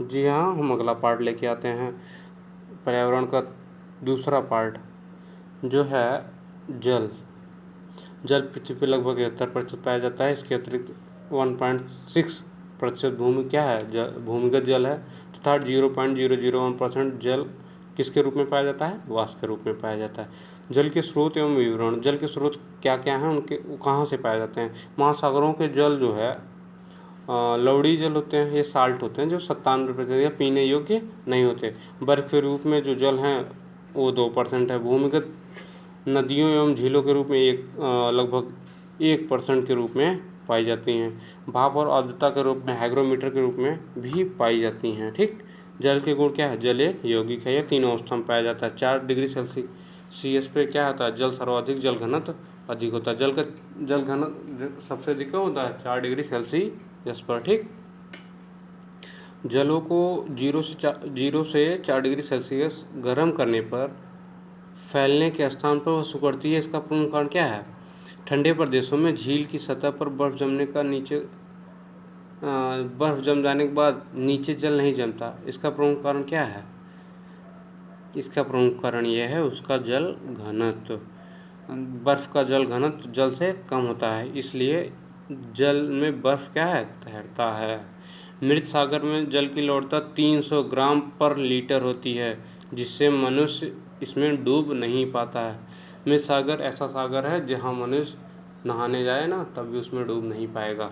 जी हाँ, हम अगला पार्ट लेके आते हैं, पर्यावरण का दूसरा पार्ट जो है जल। जल पृथ्वी पर लगभग 71% पाया जाता है। इसके अतिरिक्त 1.6% भूमि क्या है, भूमिगत जल है, तथा 0.001% जल किसके रूप में पाया जाता है, वाष्प के रूप में पाया जाता है। जल के स्रोत एवं विवरण। जल के स्रोत क्या क्या हैं, उनके कहाँ से पाए जाते हैं। महासागरों के जल जो है लवड़ी जल होते हैं, ये साल्ट होते हैं जो 97% या पीने योग्य नहीं होते। बर्फ के रूप में जो जल हैं वो 2% है। भूमिगत नदियों एवं झीलों के रूप में लगभग 1% के रूप में पाई जाती हैं। भाप और आर्द्रता के रूप में हाइग्रोमीटर के रूप में भी पाई जाती हैं। ठीक, जल के गुण क्या है, जल एक यौगिक है, यह तीनों अवस्था में पाया जाता है। 4 डिग्री सेल्सियस पे क्या होता है, जल सर्वाधिक जल घनत्व अधिक होता है। जल घनत्व सबसे अधिक होता है 4 डिग्री सेल्सियस पर। ठीक, जलों को 0 से 4 डिग्री सेल्सियस गर्म करने पर फैलने के स्थान पर वह सिकुड़ती है। इसका प्रमुख कारण क्या है, ठंडे प्रदेशों में झील की सतह पर बर्फ जम जाने के बाद नीचे जल नहीं जमता। इसका प्रमुख कारण क्या है, इसका प्रमुख कारण यह है उसका जल घनत्व। बर्फ का जल घनत्व जल से कम होता है, इसलिए जल में बर्फ क्या है, तैरता है। मृत सागर में जल की लवणता 300 ग्राम पर लीटर होती है, जिससे मनुष्य इसमें डूब नहीं पाता है। मृत सागर ऐसा सागर है जहाँ मनुष्य नहाने जाए ना तब भी उसमें डूब नहीं पाएगा।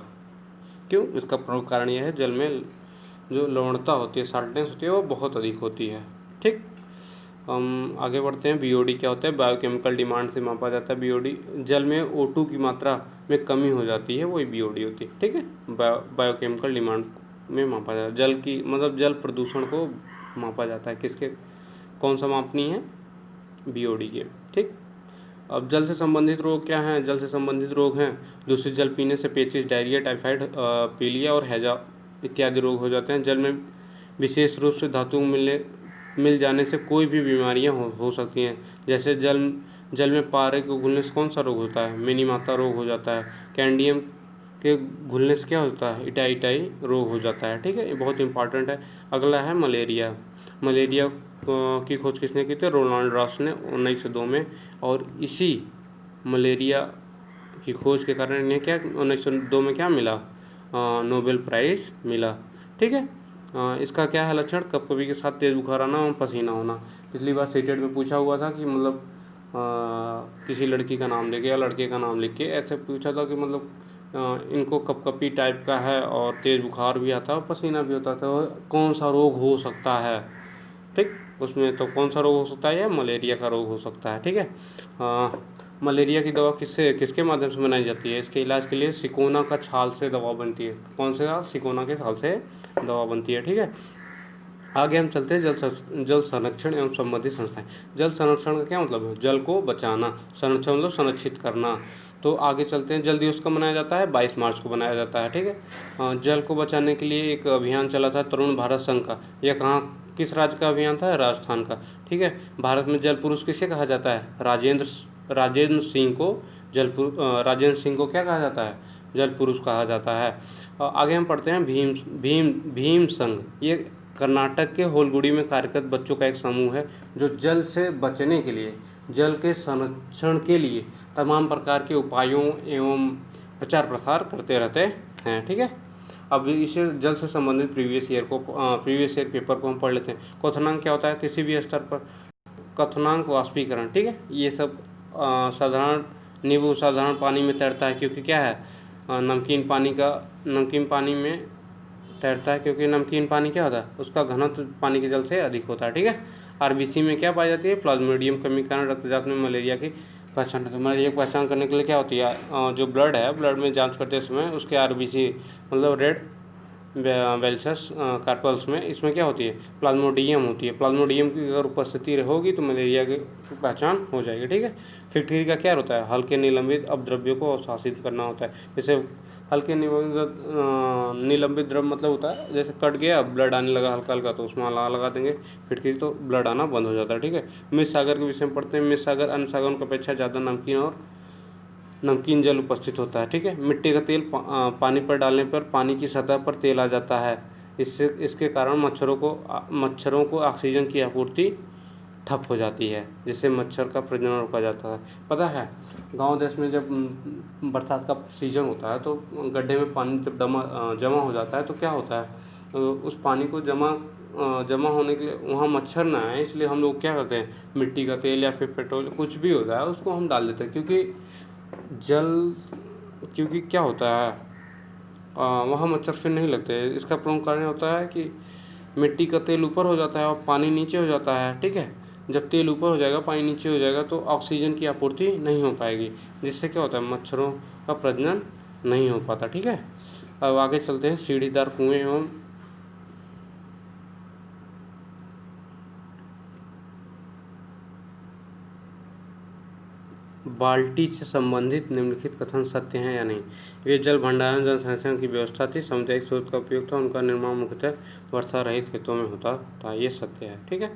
क्यों, इसका प्रमुख कारण यह है जल में जो लवणता होती है, साल्टनेस होती है, वो बहुत अधिक होती है। ठीक, हम आगे बढ़ते हैं। बीओडी क्या होता है, बायोकेमिकल डिमांड से मापा जाता है। बीओडी जल में O2 की मात्रा में कमी हो जाती है, वही बीओडी होती है। ठीक है, बायोकेमिकल डिमांड में मापा जाता है। जल की मतलब जल प्रदूषण को मापा जाता है, किसके, कौन सा मापनी है, बीओडी के। ठीक, अब जल से संबंधित रोग क्या हैं, जल से संबंधित रोग हैं दूषित जल पीने से पेचिश, डायरिया, टाइफाइड, पीलिया और हैजा इत्यादि रोग हो जाते हैं। जल में विशेष रूप से धातु मिल जाने से कोई भी बीमारियां हो सकती हैं। जैसे जल में पारे के घुलने से कौन सा रोग होता है, मिनीमाता रोग हो जाता है। कैंडियम के घुलने से क्या होता है, इटाई रोग हो जाता है। ठीक है, ये बहुत इंपॉर्टेंट है। अगला है मलेरिया। मलेरिया की खोज किसने की थी, रोनाल्ड रॉस ने 1902 में। और इसी मलेरिया की खोज के कारण इन्हें क्या 1902 में क्या मिला, नोबेल प्राइज़ मिला। ठीक है, इसका क्या है लक्षण, कभी के साथ तेज बुखार आना और पसीना होना। पिछली बार सीटेट में पूछा हुआ था कि मतलब किसी लड़की का नाम लेके या लड़के का नाम लिख के ऐसे पूछा था कि मतलब इनको कपकपी टाइप का है और तेज़ बुखार भी आता है और पसीना भी होता था, कौन सा रोग हो सकता है। ठीक, उसमें तो कौन सा रोग हो सकता है, या मलेरिया का रोग हो सकता है। ठीक है, मलेरिया की दवा किसके माध्यम से बनाई जाती है, इसके इलाज के लिए सिकोना का छाल से दवा बनती है। कौन से, सिकोना के छाल से दवा बनती है। ठीक है, आगे हम चलते हैं जल संरक्षण एवं संबंधित संस्थाएं। जल संरक्षण का क्या मतलब है, जल को बचाना, संरक्षण मतलब संरक्षित करना। तो आगे चलते हैं, जल दिवस कब मनाया जाता है, 22 मार्च को मनाया जाता है। ठीक है, जल को बचाने के लिए एक अभियान चला था तरुण भारत संघ का। यह कहाँ, किस राज्य का अभियान था, राजस्थान का। ठीक है, भारत में जल पुरुष किसे कहा जाता है, राजेंद्र सिंह को राजेंद्र सिंह को क्या कहा जाता है, जल पुरुष कहा जाता है। आगे हम पढ़ते हैं भीम संघ। ये कर्नाटक के होलगुड़ी में कार्यरत बच्चों का एक समूह है जो जल से बचने के लिए, जल के संरक्षण के लिए तमाम प्रकार के उपायों एवं प्रचार प्रसार करते रहते हैं। ठीक है, अब इसे जल से संबंधित प्रीवियस ईयर पेपर को हम पढ़ लेते हैं। क्वथनांक क्या होता है, किसी भी स्तर पर क्वथनांक वाष्पीकरण। ठीक है, ये सब साधारण नींबू साधारण पानी में तैरता है क्योंकि क्या है, नमकीन पानी में तैरता है क्योंकि नमकीन पानी क्या होता है, उसका घनत्व पानी के जल से अधिक होता है। ठीक है, आरबीसी में क्या पाई जाती है, प्लाज्मोडियम कमी के कारण रक्तजात में मलेरिया की पहचान करते हैं। मलेरिया की पहचान करने के लिए क्या होती है, जो ब्लड है, ब्लड में जांच करते समय उसके आरबीसी मतलब रेड वेल्सस कार्पल्स में इसमें क्या होती है, प्लाज्मोडियम होती है। प्लाज्मोडियम की अगर उपस्थिति होगी तो मलेरिया की पहचान हो जाएगी। ठीक है, फैक्ट्री का क्या होता है, हल्के निलंबित अपद्रव्यों को अवशासित करना होता है। जैसे हल्के निलंबित द्रव मतलब होता है जैसे कट गया, ब्लड आने लगा हल्का हल्का, तो उसमें लगा देंगे फिटकरी तो ब्लड आना बंद हो जाता है। ठीक है, मृत सागर के विषय में पढ़ते हैं। मृत सागर अन्य सागरों की अपेक्षा ज़्यादा नमकीन जल उपस्थित होता है। ठीक है, मिट्टी का तेल पानी पर डालने पर पानी की सतह पर तेल आ जाता है। इसके कारण मच्छरों को ऑक्सीजन की आपूर्ति ठप हो जाती है, जिससे मच्छर का प्रजनन रोका जाता है। पता है गांव देश में जब बरसात का सीजन होता है तो गड्ढे में पानी जब जमा हो जाता है तो क्या होता है, उस पानी को जमा होने के लिए वहाँ मच्छर ना आए, इसलिए हम लोग क्या करते हैं, मिट्टी का तेल या फिर पेट्रोल कुछ भी होता है उसको हम डाल देते हैं, क्योंकि क्या होता है वहाँ मच्छर फिर नहीं लगते। इसका प्रमुख कारण होता है कि मिट्टी का तेल ऊपर हो जाता है और पानी नीचे हो जाता है, ठीक है। जब तेल ऊपर हो जाएगा पानी नीचे हो जाएगा तो ऑक्सीजन की आपूर्ति नहीं हो पाएगी, जिससे क्या होता है मच्छरों का प्रजनन नहीं हो पाता, ठीक है। अब आगे चलते हैं। सीढ़ीदार कुएं एवं बाल्टी से संबंधित निम्नलिखित कथन सत्य हैं या नहीं। ये जल भंडारण जल संचयन की व्यवस्था थी, सामुदायिक स्रोत का उपयोग था, उनका निर्माण मुख्यतः वर्षा रहित खेतों में होता था, ये सत्य है, ठीक है।